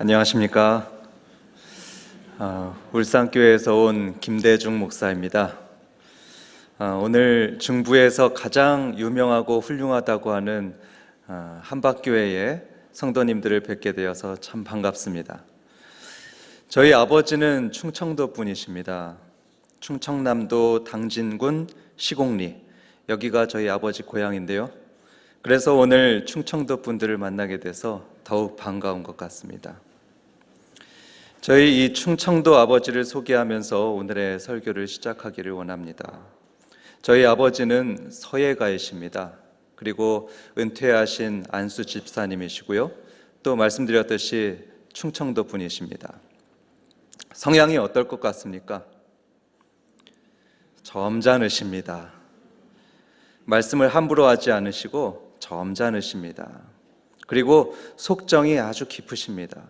안녕하십니까. 울산교회에서 온 김대중 목사입니다. 오늘 중부에서 가장 유명하고 훌륭하다고 하는 한박교회의 성도님들을 뵙게 되어서 참 반갑습니다. 저희 아버지는 충청도 분이십니다. 충청남도 당진군 시곡리, 여기가 저희 아버지 고향인데요. 그래서 오늘 충청도 분들을 만나게 돼서 더욱 반가운 것 같습니다. 저희 이 충청도 아버지를 소개하면서 오늘의 설교를 시작하기를 원합니다. 저희 아버지는 서예가이십니다. 그리고 은퇴하신 안수 집사님이시고요. 또 말씀드렸듯이 충청도 분이십니다. 성향이 어떨 것 같습니까? 점잖으십니다. 말씀을 함부로 하지 않으시고 점잖으십니다. 그리고 속정이 아주 깊으십니다.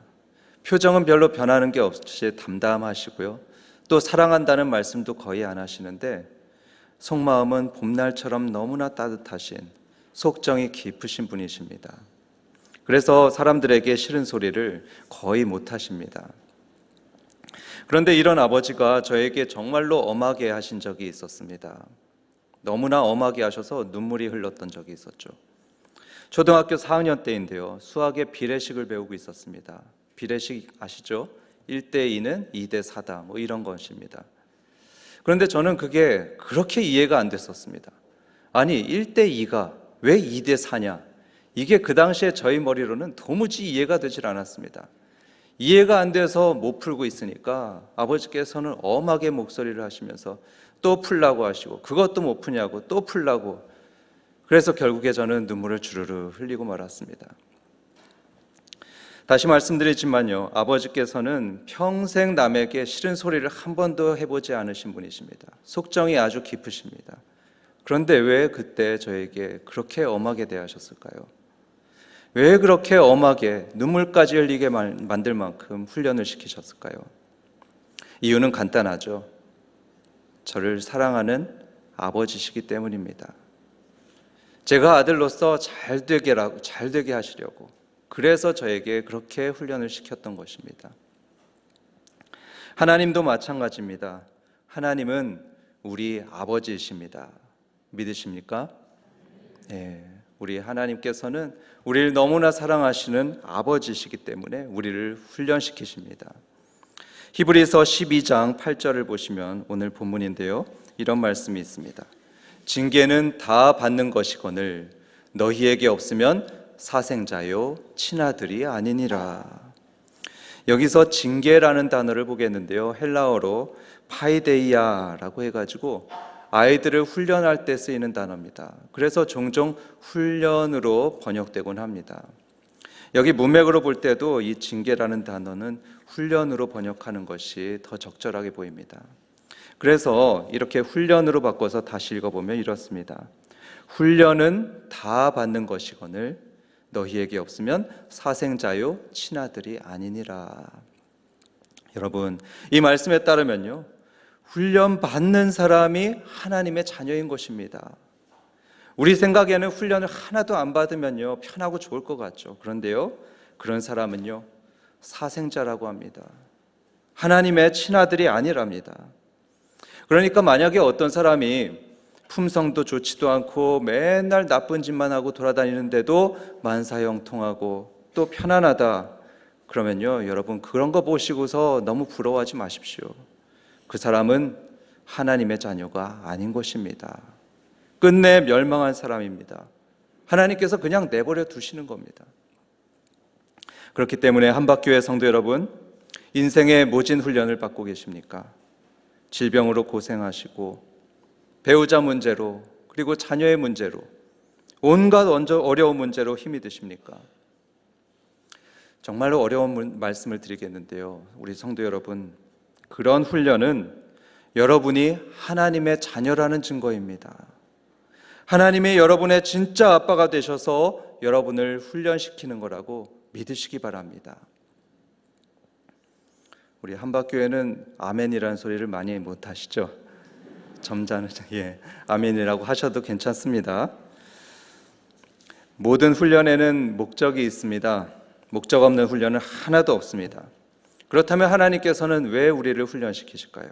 표정은 별로 변하는 게 없이 담담하시고요. 또 사랑한다는 말씀도 거의 안 하시는데 속마음은 봄날처럼 너무나 따뜻하신, 속정이 깊으신 분이십니다. 그래서 사람들에게 싫은 소리를 거의 못 하십니다. 그런데 이런 아버지가 저에게 정말로 엄하게 하신 적이 있었습니다. 너무나 엄하게 하셔서 눈물이 흘렀던 적이 있었죠. 초등학교 4학년 때인데요. 수학의 비례식을 배우고 있었습니다. 비례식 아시죠? 1대2는 2대4다 뭐 이런 것입니다. 그런데 저는 그게 그렇게 이해가 안 됐었습니다. 아니 1대2가 왜 2대4냐? 이게 그 당시에 저희 머리로는 도무지 이해가 되질 않았습니다. 이해가 안 돼서 못 풀고 있으니까 아버지께서는 엄하게 목소리를 하시면서 또 풀라고 하시고, 그것도 못 푸냐고 또 풀라고. 그래서 결국에 저는 눈물을 주르르 흘리고 말았습니다. 다시 말씀드리지만요, 아버지께서는 평생 남에게 싫은 소리를 한 번도 해보지 않으신 분이십니다. 속정이 아주 깊으십니다. 그런데 왜 그때 저에게 그렇게 엄하게 대하셨을까요? 왜 그렇게 엄하게 눈물까지 흘리게 만들 만큼 훈련을 시키셨을까요? 이유는 간단하죠. 저를 사랑하는 아버지시기 때문입니다. 제가 아들로서 잘 되게 하시려고, 그래서 저에게 그렇게 훈련을 시켰던 것입니다. 하나님도 마찬가지입니다. 하나님은 우리 아버지이십니다. 믿으십니까? 네, 우리 하나님께서는 우리를 너무나 사랑하시는 아버지이시기 때문에 우리를 훈련시키십니다. 히브리서 12장 8절을 보시면 오늘 본문인데요, 이런 말씀이 있습니다. 징계는 다 받는 것이거늘 너희에게 없으면 사생자요 친아들이 아니니라. 여기서 징계라는 단어를 보겠는데요, 헬라어로 파이데이아라고 해가지고 아이들을 훈련할 때 쓰이는 단어입니다. 그래서 종종 훈련으로 번역되곤 합니다. 여기 문맥으로 볼 때도 이 징계라는 단어는 훈련으로 번역하는 것이 더 적절하게 보입니다. 그래서 이렇게 훈련으로 바꿔서 다시 읽어보면 이렇습니다. 훈련은 다 받는 것이거늘 너희에게 없으면 사생자요 친아들이 아니니라. 여러분, 이 말씀에 따르면요, 훈련 받는 사람이 하나님의 자녀인 것입니다. 우리 생각에는 훈련을 하나도 안 받으면요 편하고 좋을 것 같죠. 그런데요, 그런 사람은요 사생자라고 합니다. 하나님의 친아들이 아니랍니다. 그러니까 만약에 어떤 사람이 품성도 좋지도 않고 맨날 나쁜 짓만 하고 돌아다니는데도 만사형통하고 또 편안하다, 그러면요 여러분 그런 거 보시고서 너무 부러워하지 마십시오. 그 사람은 하나님의 자녀가 아닌 것입니다. 끝내 멸망한 사람입니다. 하나님께서 그냥 내버려 두시는 겁니다. 그렇기 때문에 한박교회 성도 여러분, 인생의 모진 훈련을 받고 계십니까? 질병으로 고생하시고 배우자 문제로, 그리고 자녀의 문제로, 온갖 어려운 문제로 힘이 드십니까? 정말로 어려운 말씀을 드리겠는데요, 우리 성도 여러분, 그런 훈련은 여러분이 하나님의 자녀라는 증거입니다. 하나님이 여러분의 진짜 아빠가 되셔서 여러분을 훈련시키는 거라고 믿으시기 바랍니다. 우리 한박교회는 아멘이라는 소리를 많이 못 하시죠? 점잖은, 아멘이라고 하셔도 괜찮습니다. 모든 훈련에는 목적이 있습니다. 목적 없는 훈련은 하나도 없습니다. 그렇다면 하나님께서는 왜 우리를 훈련시키실까요?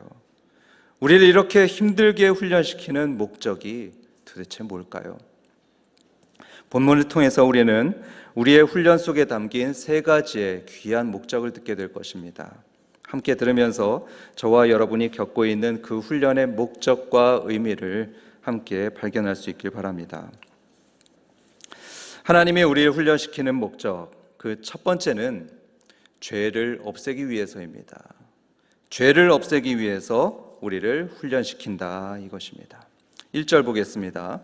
우리를 이렇게 힘들게 훈련시키는 목적이 도대체 뭘까요? 본문을 통해서 우리는 우리의 훈련 속에 담긴 세 가지의 귀한 목적을 듣게 될 것입니다. 함께 들으면서 저와 여러분이 겪고 있는 그 훈련의 목적과 의미를 함께 발견할 수 있길 바랍니다. 하나님이 우리를 훈련시키는 목적, 그 첫 번째는 죄를 없애기 위해서입니다. 죄를 없애기 위해서 우리를 훈련시킨다, 이것입니다. 1절 보겠습니다.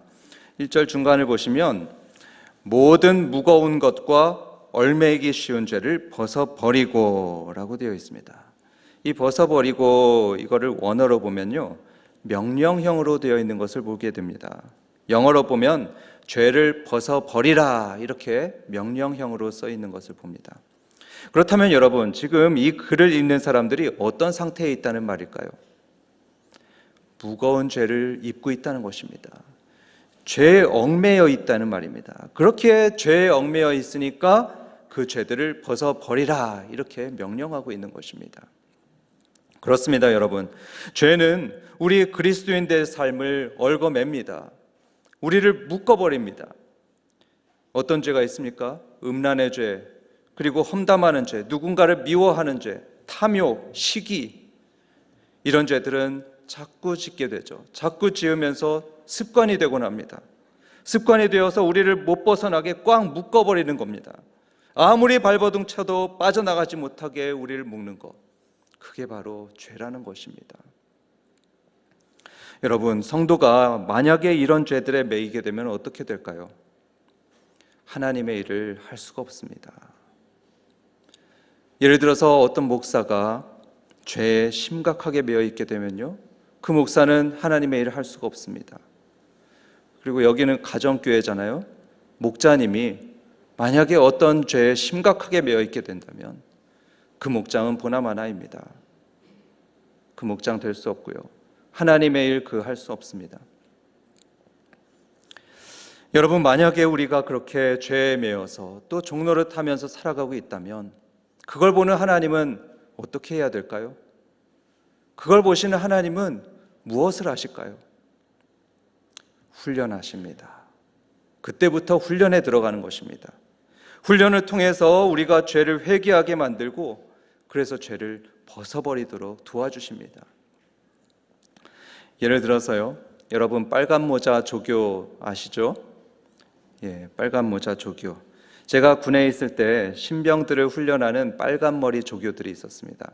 1절 중간을 보시면 모든 무거운 것과 얼매이기 쉬운 죄를 벗어버리고 라고 되어 있습니다. 이 벗어버리고, 이거를 원어로 보면요, 명령형으로 되어 있는 것을 보게 됩니다. 영어로 보면 죄를 벗어버리라, 이렇게 명령형으로 써 있는 것을 봅니다. 그렇다면 여러분, 지금 이 글을 읽는 사람들이 어떤 상태에 있다는 말일까요? 무거운 죄를 입고 있다는 것입니다. 죄에 얽매여 있다는 말입니다. 그렇게 죄에 얽매여 있으니까 그 죄들을 벗어버리라, 이렇게 명령하고 있는 것입니다. 그렇습니다, 여러분. 죄는 우리 그리스도인들의 삶을 얽어맵니다. 우리를 묶어버립니다. 어떤 죄가 있습니까? 음란의 죄, 그리고 험담하는 죄, 누군가를 미워하는 죄, 탐욕, 시기, 이런 죄들은 자꾸 짓게 되죠. 자꾸 지으면서 습관이 되곤 합니다. 습관이 되어서 우리를 못 벗어나게 꽉 묶어버리는 겁니다. 아무리 발버둥 쳐도 빠져나가지 못하게 우리를 묶는 것, 그게 바로 죄라는 것입니다. 여러분, 성도가 만약에 이런 죄들에 매이게 되면 어떻게 될까요? 하나님의 일을 할 수가 없습니다. 예를 들어서 어떤 목사가 죄에 심각하게 매여 있게 되면요, 그 목사는 하나님의 일을 할 수가 없습니다. 그리고 여기는 가정교회잖아요. 목자님이 만약에 어떤 죄에 심각하게 매여 있게 된다면 그 목장은 보나마나입니다. 그 목장 될 수 없고요, 하나님의 일 그 할 수 없습니다. 여러분, 만약에 우리가 그렇게 죄에 매여서 또 종노릇하면서 살아가고 있다면 그걸 보는 하나님은 어떻게 해야 될까요? 그걸 보시는 하나님은 무엇을 하실까요? 훈련하십니다. 그때부터 훈련에 들어가는 것입니다. 훈련을 통해서 우리가 죄를 회개하게 만들고, 그래서 죄를 벗어버리도록 도와주십니다. 예를 들어서요, 여러분 빨간 모자 조교 아시죠? 예, 빨간 모자 조교. 제가 군에 있을 때 신병들을 훈련하는 빨간 머리 조교들이 있었습니다.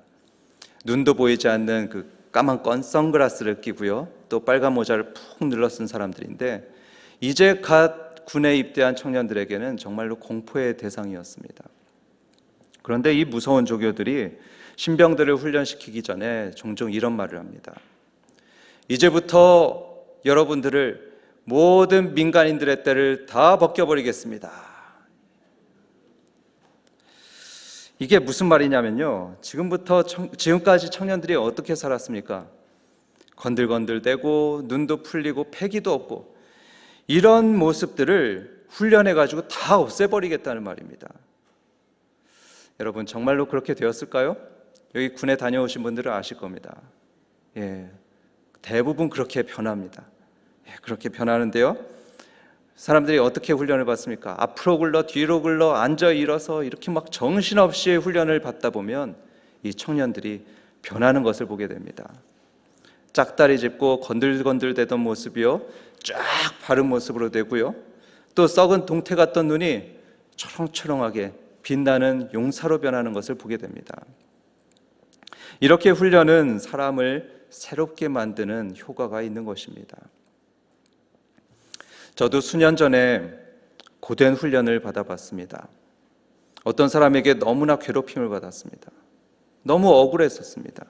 눈도 보이지 않는 그 까만 건 선글라스를 끼고요, 또 빨간 모자를 푹 눌러 쓴 사람들인데, 이제 갓 군에 입대한 청년들에게는 정말로 공포의 대상이었습니다. 그런데 이 무서운 조교들이 신병들을 훈련시키기 전에 종종 이런 말을 합니다. 이제부터 여러분들을 모든 민간인들의 떼를 다 벗겨버리겠습니다. 이게 무슨 말이냐면요, 지금까지 청년들이 어떻게 살았습니까? 건들건들대고 눈도 풀리고 패기도 없고, 이런 모습들을 훈련해가지고 다 없애버리겠다는 말입니다. 여러분, 정말로 그렇게 되었을까요? 여기 군에 다녀오신 분들은 아실 겁니다. 예, 대부분 그렇게 변합니다. 예, 그렇게 변하는데요, 사람들이 어떻게 훈련을 받습니까? 앞으로 굴러 뒤로 굴러 앉아 일어서 이렇게 막 정신없이 훈련을 받다 보면 이 청년들이 변하는 것을 보게 됩니다. 짝다리 짚고 건들건들대던 모습이요, 쫙 바른 모습으로 되고요, 또 썩은 동태 같던 눈이 초롱초롱하게 빛나는 용사로 변하는 것을 보게 됩니다. 이렇게 훈련은 사람을 새롭게 만드는 효과가 있는 것입니다. 저도 수년 전에 고된 훈련을 받아봤습니다. 어떤 사람에게 너무나 괴롭힘을 받았습니다. 너무 억울했었습니다.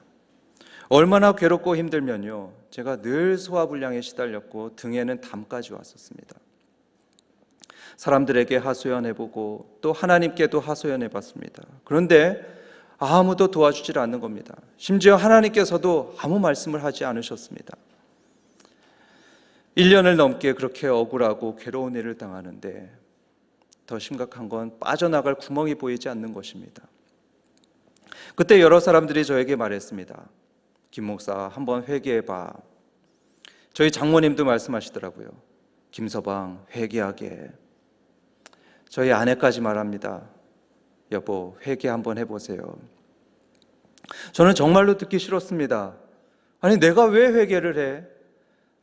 얼마나 괴롭고 힘들면요, 제가 늘 소화불량에 시달렸고 등에는 담까지 왔었습니다. 사람들에게 하소연해보고 또 하나님께도 하소연해봤습니다. 그런데 아무도 도와주질 않는 겁니다. 심지어 하나님께서도 아무 말씀을 하지 않으셨습니다. 1년을 넘게 그렇게 억울하고 괴로운 일을 당하는데 더 심각한 건 빠져나갈 구멍이 보이지 않는 것입니다. 그때 여러 사람들이 저에게 말했습니다. 김 목사, 한번 회개해봐. 저희 장모님도 말씀하시더라고요. 김서방, 회개하게. 저희 아내까지 말합니다. 여보, 회개 한번 해보세요. 저는 정말로 듣기 싫었습니다. 아니, 내가 왜 회개를 해?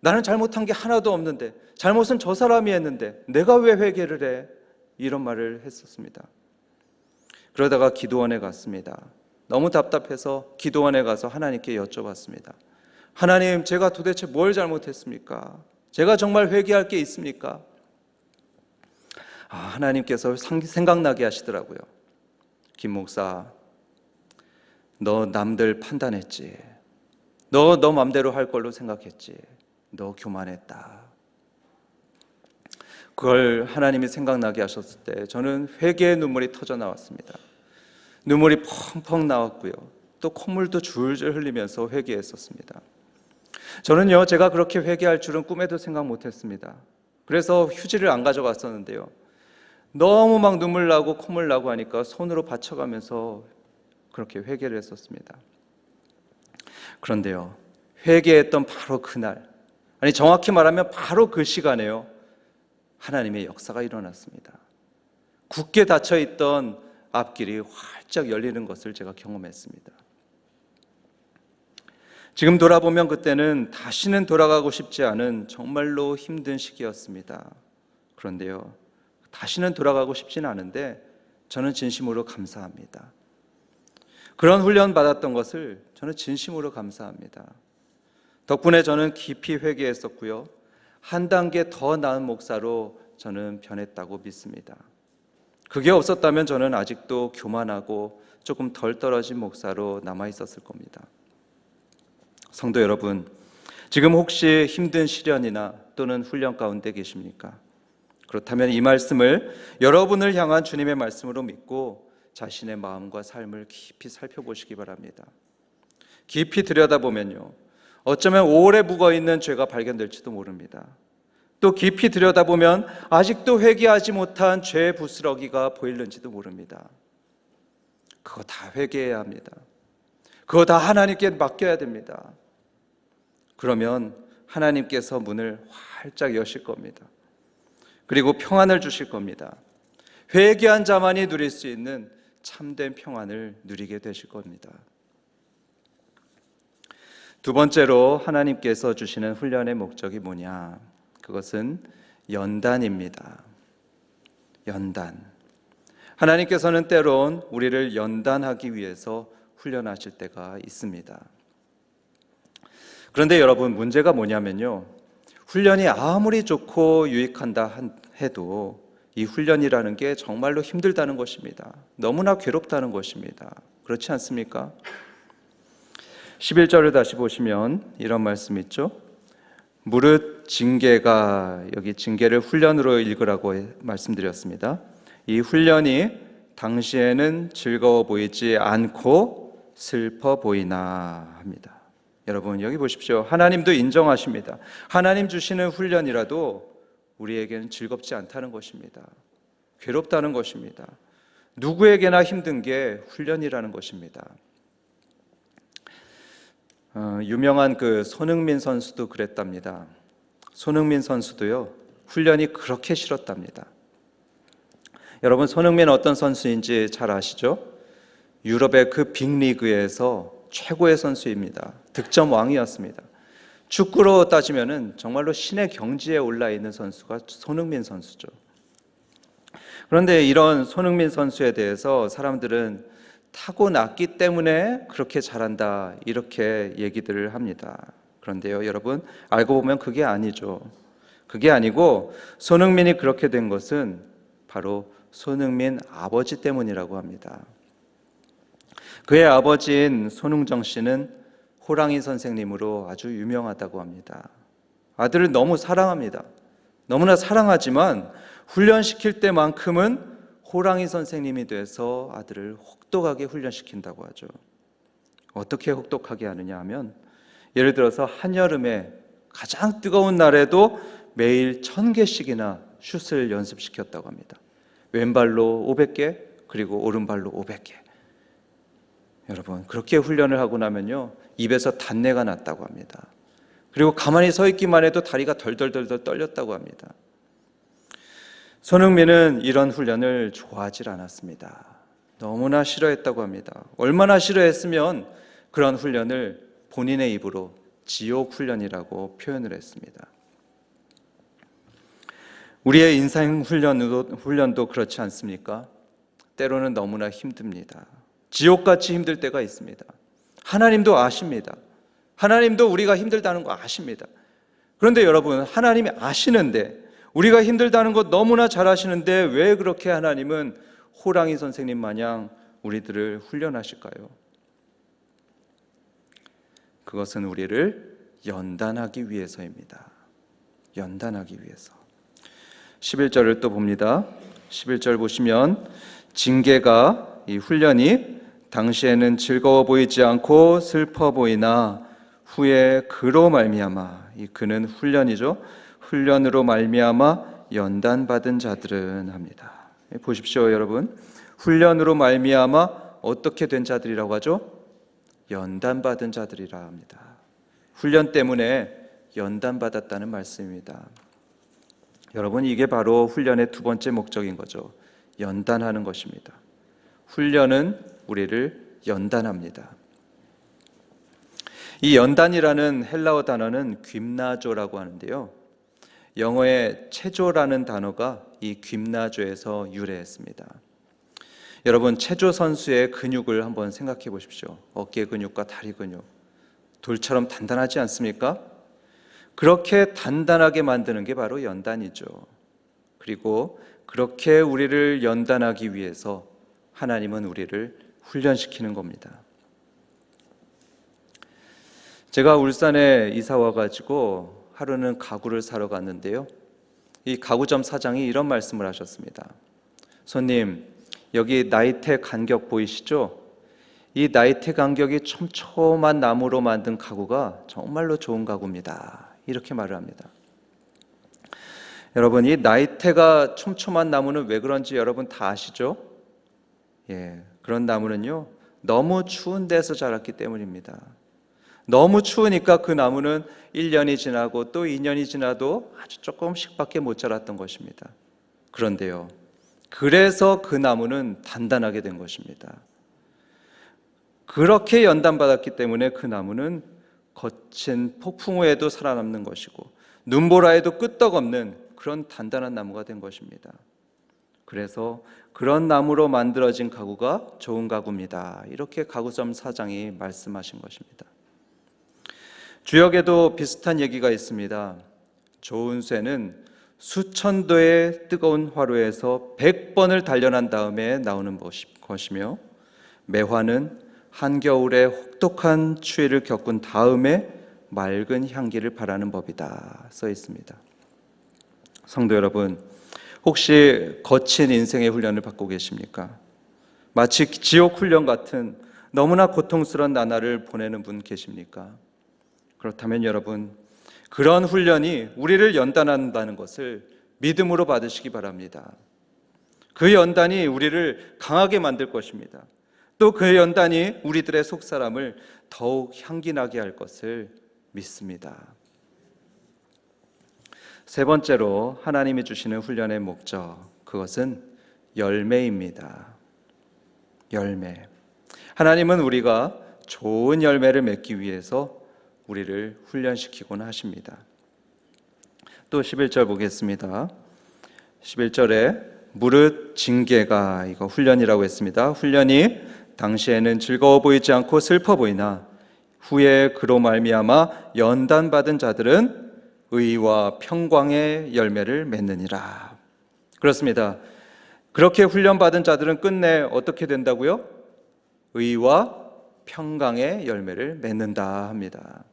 나는 잘못한 게 하나도 없는데, 잘못은 저 사람이 했는데 내가 왜 회개를 해? 이런 말을 했었습니다. 그러다가 기도원에 갔습니다. 너무 답답해서 기도원에 가서 하나님께 여쭤봤습니다. 하나님, 제가 도대체 뭘 잘못했습니까? 제가 정말 회개할 게 있습니까? 하나님께서 생각나게 하시더라고요. 김 목사, 너 남들 판단했지. 너 맘대로 할 걸로 생각했지. 너 교만했다. 그걸 하나님이 생각나게 하셨을 때 저는 회개의 눈물이 터져 나왔습니다. 눈물이 펑펑 나왔고요. 또 콧물도 줄줄 흘리면서 회개했었습니다. 저는요, 제가 그렇게 회개할 줄은 꿈에도 생각 못했습니다. 그래서 휴지를 안 가져갔었는데요. 너무 막 눈물 나고 콧물 나고 하니까 손으로 받쳐가면서 그렇게 회개를 했었습니다. 그런데요, 회개했던 바로 그날, 아니 정확히 말하면 바로 그 시간에요, 하나님의 역사가 일어났습니다. 굳게 닫혀있던 앞길이 활짝 열리는 것을 제가 경험했습니다. 지금 돌아보면 그때는 다시는 돌아가고 싶지 않은 정말로 힘든 시기였습니다. 그런데요, 다시는 돌아가고 싶지는 않은데 저는 진심으로 감사합니다. 그런 훈련 받았던 것을 저는 진심으로 감사합니다. 덕분에 저는 깊이 회개했었고요, 한 단계 더 나은 목사로 저는 변했다고 믿습니다. 그게 없었다면 저는 아직도 교만하고 조금 덜 떨어진 목사로 남아 있었을 겁니다. 성도 여러분, 지금 혹시 힘든 시련이나 또는 훈련 가운데 계십니까? 그렇다면 이 말씀을 여러분을 향한 주님의 말씀으로 믿고 자신의 마음과 삶을 깊이 살펴보시기 바랍니다. 깊이 들여다보면요, 어쩌면 오래 묵어있는 죄가 발견될지도 모릅니다. 또 깊이 들여다보면 아직도 회개하지 못한 죄의 부스러기가 보이는지도 모릅니다. 그거 다 회개해야 합니다. 그거 다 하나님께 맡겨야 됩니다. 그러면 하나님께서 문을 활짝 여실 겁니다. 그리고 평안을 주실 겁니다. 회개한 자만이 누릴 수 있는 참된 평안을 누리게 되실 겁니다. 두 번째로 하나님께서 주시는 훈련의 목적이 뭐냐? 그것은 연단입니다. 연단. 하나님께서는 때론 우리를 연단하기 위해서 훈련하실 때가 있습니다. 그런데 여러분, 문제가 뭐냐면요, 훈련이 아무리 좋고 유익한다 해도 이 훈련이라는 게 정말로 힘들다는 것입니다. 너무나 괴롭다는 것입니다. 그렇지 않습니까? 11절을 다시 보시면 이런 말씀 있죠. 무릇 징계가, 여기 징계를 훈련으로 읽으라고 말씀드렸습니다. 이 훈련이 당시에는 즐거워 보이지 않고 슬퍼 보이나 합니다. 여러분, 여기 보십시오. 하나님도 인정하십니다. 하나님 주시는 훈련이라도 우리에게는 즐겁지 않다는 것입니다. 괴롭다는 것입니다. 누구에게나 힘든 게 훈련이라는 것입니다. 유명한 그 손흥민 선수도 그랬답니다. 손흥민 선수도요, 훈련이 그렇게 싫었답니다. 여러분, 손흥민 어떤 선수인지 잘 아시죠? 유럽의 그 빅리그에서 최고의 선수입니다. 득점 왕이었습니다. 축구로 따지면은 정말로 신의 경지에 올라 있는 선수가 손흥민 선수죠. 그런데 이런 손흥민 선수에 대해서 사람들은 타고났기 때문에 그렇게 잘한다, 이렇게 얘기들을 합니다. 그런데요, 여러분, 알고 보면 그게 아니죠. 그게 아니고 손흥민이 그렇게 된 것은 바로 손흥민 아버지 때문이라고 합니다. 그의 아버지인 손흥정 씨는 호랑이 선생님으로 아주 유명하다고 합니다. 아들을 너무 사랑합니다. 너무나 사랑하지만 훈련시킬 때만큼은 호랑이 선생님이 돼서 아들을 혹독하게 훈련시킨다고 하죠. 어떻게 혹독하게 하느냐 하면, 예를 들어서 한여름에 가장 뜨거운 날에도 매일 1000개씩이나 슛을 연습시켰다고 합니다. 왼발로 500개, 그리고 오른발로 500개. 여러분, 그렇게 훈련을 하고 나면요, 입에서 단내가 났다고 합니다. 그리고 가만히 서 있기만 해도 다리가 덜덜덜덜 떨렸다고 합니다. 손흥민은 이런 훈련을 좋아하지 않았습니다. 너무나 싫어했다고 합니다. 얼마나 싫어했으면 그런 훈련을 본인의 입으로 지옥 훈련이라고 표현을 했습니다. 우리의 인생 훈련도 그렇지 않습니까? 때로는 너무나 힘듭니다. 지옥같이 힘들 때가 있습니다. 하나님도 아십니다. 하나님도 우리가 힘들다는 거 아십니다. 그런데 여러분, 하나님이 아시는데, 우리가 힘들다는 것 너무나 잘 아시는데 왜 그렇게 하나님은 호랑이 선생님 마냥 우리들을 훈련하실까요? 그것은 우리를 연단하기 위해서입니다. 연단하기 위해서. 11절을 또 봅니다. 11절 보시면, 징계가, 이 훈련이 당시에는 즐거워 보이지 않고 슬퍼 보이나 후에 그로 말미암아, 이 그는 훈련이죠. 훈련으로 말미암아 연단받은 자들은 합니다. 보십시오, 여러분. 훈련으로 말미암아 어떻게 된 자들이라고 하죠? 연단받은 자들이라 합니다. 훈련 때문에 연단받았다는 말씀입니다. 여러분, 이게 바로 훈련의 두 번째 목적인 거죠. 연단하는 것입니다. 훈련은 우리를 연단합니다. 이 연단이라는 헬라어 단어는 그나조라고 하는데요, 영어의 체조라는 단어가 이 그나조에서 유래했습니다. 여러분, 체조 선수의 근육을 한번 생각해 보십시오. 어깨 근육과 다리 근육, 돌처럼 단단하지 않습니까? 그렇게 단단하게 만드는 게 바로 연단이죠. 그리고 그렇게 우리를 연단하기 위해서 하나님은 우리를 훈련시키는 겁니다. 제가 울산에 이사 와가지고 하루는 가구를 사러 갔는데요, 이 가구점 사장이 이런 말씀을 하셨습니다. 손님, 여기 나이테 간격 보이시죠? 이 나이테 간격이 촘촘한 나무로 만든 가구가 정말로 좋은 가구입니다. 이렇게 말을 합니다. 여러분, 이 나이테가 촘촘한 나무는 왜 그런지 여러분 다 아시죠? 그런 나무는요, 너무 추운 데서 자랐기 때문입니다. 너무 추우니까 그 나무는 1년이 지나고 또 2년이 지나도 아주 조금씩밖에 못 자랐던 것입니다. 그런데요, 그래서 그 나무는 단단하게 된 것입니다. 그렇게 연단받았기 때문에 그 나무는 거친 폭풍 후에도 살아남는 것이고 눈보라에도 끄떡없는 그런 단단한 나무가 된 것입니다. 그래서 그런 나무로 만들어진 가구가 좋은 가구입니다. 이렇게 가구점 사장이 말씀하신 것입니다. 주역에도 비슷한 얘기가 있습니다. 좋은 쇠는 수천 도의 뜨거운 화로에서 100번을 단련한 다음에 나오는 것이며, 매화는 한겨울에 혹독한 추위를 겪은 다음에 맑은 향기를 발하는 법이다 써 있습니다. 성도 여러분, 혹시 거친 인생의 훈련을 받고 계십니까? 마치 지옥 훈련 같은 너무나 고통스러운 나날을 보내는 분 계십니까? 그렇다면 여러분, 그런 훈련이 우리를 연단한다는 것을 믿음으로 받으시기 바랍니다. 그 연단이 우리를 강하게 만들 것입니다. 또 그 연단이 우리들의 속사람을 더욱 향기나게 할 것을 믿습니다. 세 번째로 하나님이 주시는 훈련의 목적, 그것은 열매입니다. 열매. 하나님은 우리가 좋은 열매를 맺기 위해서 우리를 훈련시키곤 하십니다. 또 11절 보겠습니다. 11절에 무릇 징계가, 이거 훈련이라고 했습니다. 훈련이 당시에는 즐거워 보이지 않고 슬퍼 보이나 후에 그로 말미암아 연단받은 자들은 의와 평강의 열매를 맺느니라. 그렇습니다. 그렇게 훈련받은 자들은 끝내 어떻게 된다고요? 의와 평강의 열매를 맺는다 합니다.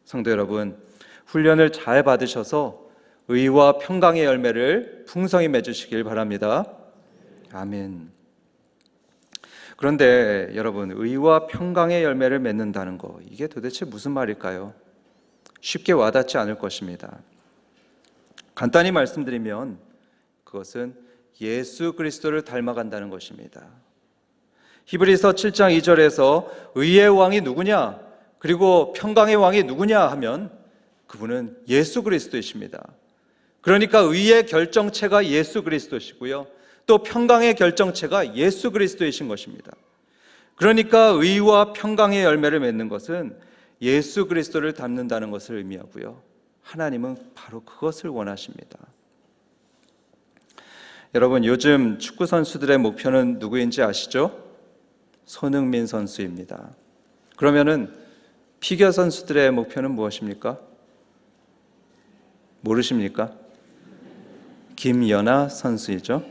성도 여러분, 훈련을 잘 받으셔서 의와 평강의 열매를 풍성히 맺으시길 바랍니다. 아멘. 그런데 여러분, 의와 평강의 열매를 맺는다는 거, 이게 도대체 무슨 말일까요? 쉽게 와닿지 않을 것입니다. 간단히 말씀드리면 그것은 예수 그리스도를 닮아간다는 것입니다. 히브리서 7장 2절에서 의의 왕이 누구냐, 그리고 평강의 왕이 누구냐 하면 그분은 예수 그리스도이십니다. 그러니까 의의 결정체가 예수 그리스도시고요, 또 평강의 결정체가 예수 그리스도이신 것입니다. 그러니까 의와 평강의 열매를 맺는 것은 예수 그리스도를 닮는다는 것을 의미하고요, 하나님은 바로 그것을 원하십니다. 여러분, 요즘 축구 선수들의 목표는 누구인지 아시죠? 손흥민 선수입니다. 그러면은 피겨 선수들의 목표는 무엇입니까? 모르십니까? 김연아 선수이죠.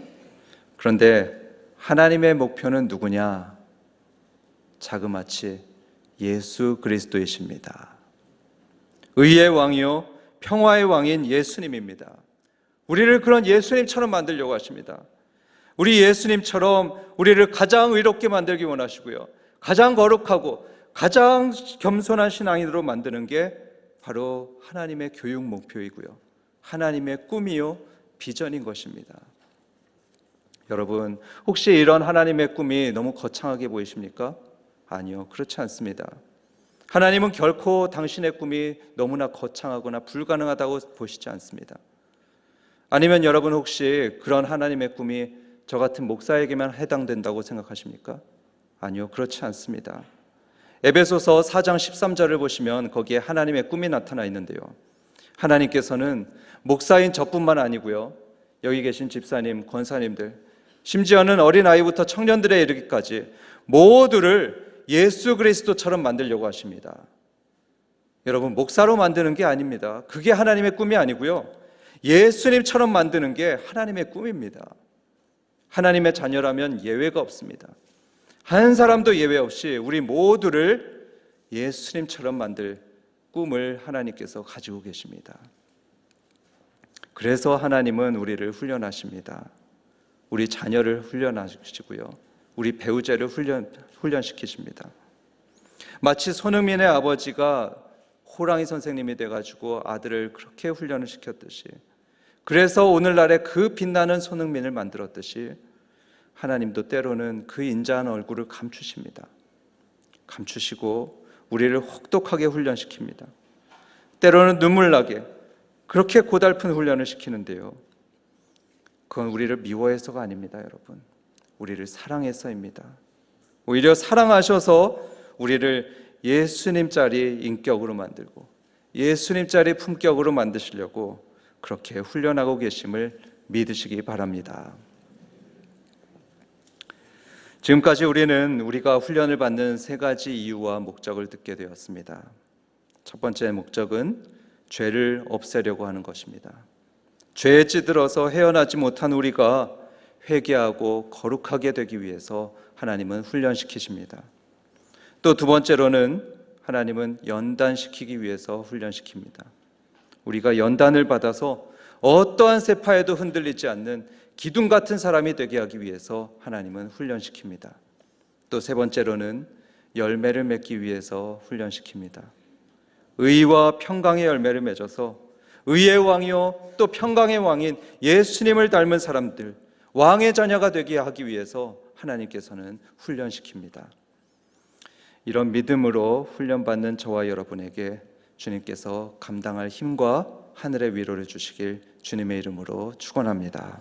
그런데 하나님의 목표는 누구냐? 자그마치 예수 그리스도이십니다. 의의 왕이요 평화의 왕인 예수님입니다. 우리를 그런 예수님처럼 만들려고 하십니다. 우리 예수님처럼 우리를 가장 의롭게 만들기 원하시고요, 가장 거룩하고 가장 겸손한 신앙인으로 만드는 게 바로 하나님의 교육 목표이고요, 하나님의 꿈이요 비전인 것입니다. 여러분, 혹시 이런 하나님의 꿈이 너무 거창하게 보이십니까? 아니요, 그렇지 않습니다. 하나님은 결코 당신의 꿈이 너무나 거창하거나 불가능하다고 보시지 않습니다. 아니면 여러분 혹시 그런 하나님의 꿈이 저 같은 목사에게만 해당된다고 생각하십니까? 아니요, 그렇지 않습니다. 에베소서 4장 13절을 보시면 거기에 하나님의 꿈이 나타나 있는데요, 하나님께서는 목사인 저뿐만 아니고요, 여기 계신 집사님, 권사님들, 심지어는 어린아이부터 청년들에 이르기까지 모두를 예수 그리스도처럼 만들려고 하십니다. 여러분, 목사로 만드는 게 아닙니다. 그게 하나님의 꿈이 아니고요, 예수님처럼 만드는 게 하나님의 꿈입니다. 하나님의 자녀라면 예외가 없습니다. 한 사람도 예외 없이 우리 모두를 예수님처럼 만들 꿈을 하나님께서 가지고 계십니다. 그래서 하나님은 우리를 훈련하십니다. 우리 자녀를 훈련하시고요, 우리 배우자를 훈련시키십니다. 마치 손흥민의 아버지가 호랑이 선생님이 돼가지고 아들을 그렇게 훈련을 시켰듯이, 그래서 오늘날의 그 빛나는 손흥민을 만들었듯이 하나님도 때로는 그 인자한 얼굴을 감추십니다. 감추시고 우리를 혹독하게 훈련시킵니다. 때로는 눈물 나게 그렇게 고달픈 훈련을 시키는데요, 그건 우리를 미워해서가 아닙니다. 여러분, 우리를 사랑해서입니다. 오히려 사랑하셔서 우리를 예수님짜리 인격으로 만들고 예수님짜리 품격으로 만드시려고 그렇게 훈련하고 계심을 믿으시기 바랍니다. 지금까지 우리는 우리가 훈련을 받는 세 가지 이유와 목적을 듣게 되었습니다. 첫 번째 목적은 죄를 없애려고 하는 것입니다. 죄에 찌들어서 헤어나지 못한 우리가 회개하고 거룩하게 되기 위해서 하나님은 훈련시키십니다. 또 두 번째로는 하나님은 연단시키기 위해서 훈련시킵니다. 우리가 연단을 받아서 어떠한 세파에도 흔들리지 않는 기둥 같은 사람이 되게 하기 위해서 하나님은 훈련시킵니다. 또 세 번째로는 열매를 맺기 위해서 훈련시킵니다. 의와 평강의 열매를 맺어서 의의 왕이요 또 평강의 왕인 예수님을 닮은 사람들, 왕의 자녀가 되게 하기 위해서 하나님께서는 훈련시킵니다. 이런 믿음으로 훈련받는 저와 여러분에게 주님께서 감당할 힘과 하늘의 위로를 주시길 주님의 이름으로 축원합니다.